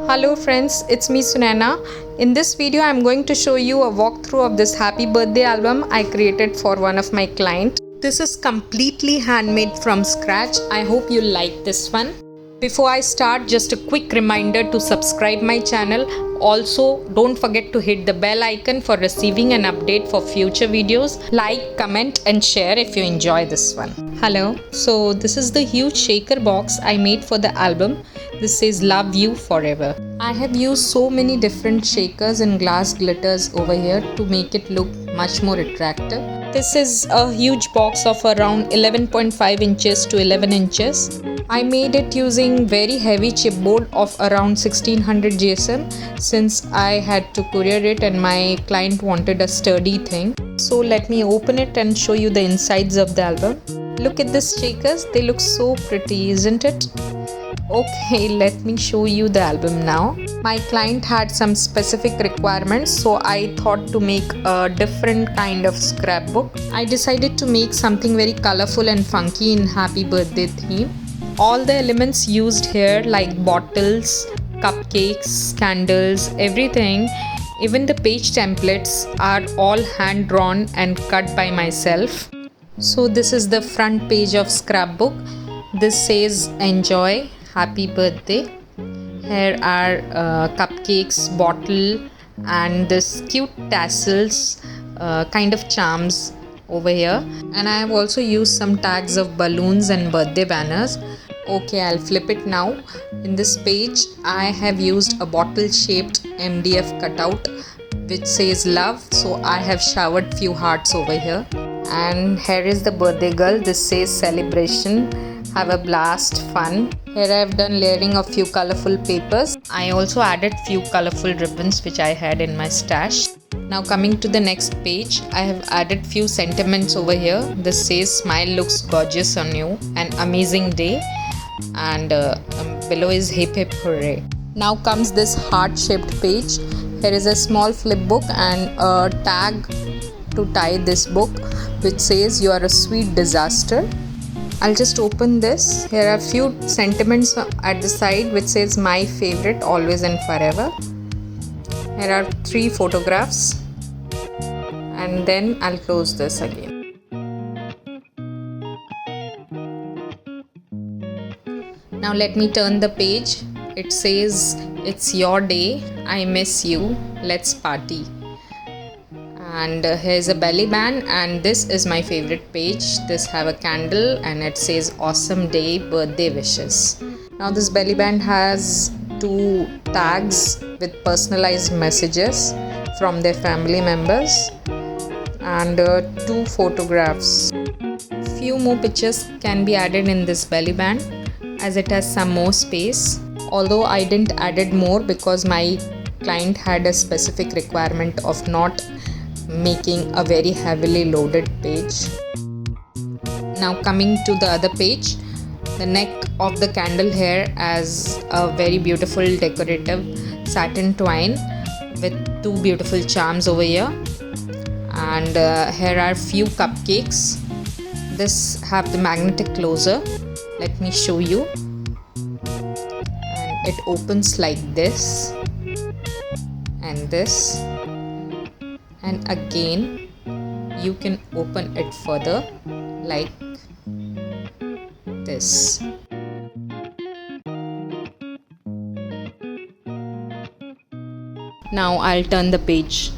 Hello friends, it's me Sunaina. In this video I'm going to show you a walkthrough of this happy birthday album I created for one of my clients. This is completely handmade from scratch. I hope you like this one. Before I start, just a quick reminder to subscribe my channel. Also, don't forget to hit the bell icon for receiving an update for future videos. Like, comment and share if you enjoy this one. Hello, so this is the huge shaker box I made for the album. This says love you forever. I have used so many different shakers and glass glitters over here to make it look much more attractive. This is a huge box of around 11.5 inches to 11 inches. I made it using very heavy chipboard of around 1600 GSM since I had to courier it and my client wanted a sturdy thing. So let me open it and show you the insides of the album. Look at these shakers, they look so pretty, isn't it? Okay, let me show you the album now. My client had some specific requirements, so I thought to make a different kind of scrapbook. I decided to make something very colorful and funky in happy birthday theme. All the elements used here like bottles, cupcakes, candles, everything, even the page templates are all hand drawn and cut by myself. So this is the front page of scrapbook. This says enjoy, happy birthday. Here are cupcakes, bottle and this cute tassels, kind of charms over here. And I have also used some tags of balloons and birthday banners. Okay, I'll flip it now. In this page, I have used a bottle shaped MDF cutout which says love. So I have showered few hearts over here. And here is the birthday girl. This says celebration. Have a blast, fun. Here I have done layering of few colorful papers. I also added few colorful ribbons which I had in my stash. Now coming to the next page, I have added few sentiments over here. This says smile looks gorgeous on you, an amazing day, and below is hip hip hooray. Now comes this heart shaped page. Here is a small flip book and a tag to tie this book which says you are a sweet disaster. I'll just open this. Here are few sentiments at the side which says my favorite, always and forever. Here are 3 photographs and then I'll close this again. Now let me turn the page. It says it's your day, I miss you, let's party. And here's a belly band, and this is my favorite page. This have a candle and it says awesome day, birthday wishes. Now this belly band has 2 tags with personalized messages from their family members and 2 photographs. Few more pictures can be added in this belly band as it has some more space. Although I didn't added more because my client had a specific requirement of not making a very heavily loaded page. Now coming to the other page, the neck of the candle here has a very beautiful decorative satin twine with 2 beautiful charms over here. And here are few cupcakes. This have the magnetic closer. Let me show you. And it opens like this and this. And again you can open it further like this. Now I'll turn the page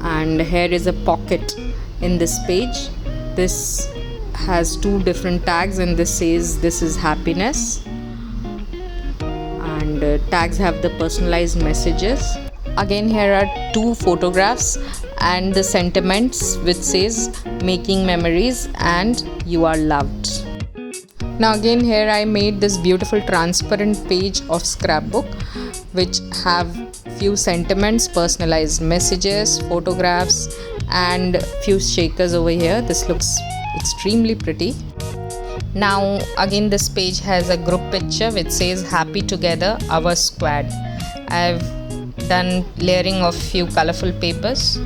and here is a pocket in this page. This has 2 different tags and this says this is happiness, and tags have the personalized messages. Again here are 2 photographs and the sentiments which says making memories and you are loved. Now again here I made this beautiful transparent page of scrapbook which have few sentiments, personalized messages, photographs and few shakers over here. This looks extremely pretty. Now again this page has a group picture which says happy together, our squad. I've done layering of few colorful papers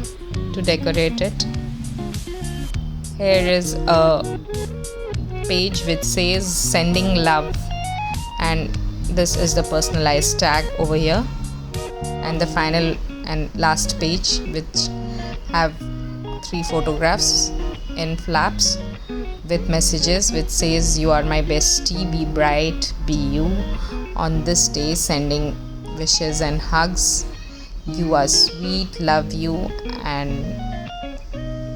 to decorate it. Here is a page which says sending love and this is the personalized tag over here, and the final and last page, which have 3 photographs in flaps with messages which says, "You are my bestie, be bright, be you on this day," sending wishes and hugs. "You are sweet, love you," and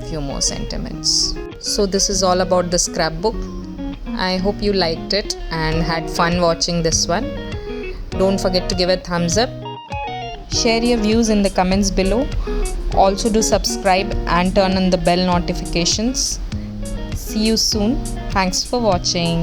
few more sentiments. So this is all about the scrapbook. I hope you liked it and had fun watching this one. Don't forget to give a thumbs up. Share your views in the comments below. Also do subscribe and turn on the bell notifications. See you soon. Thanks for watching.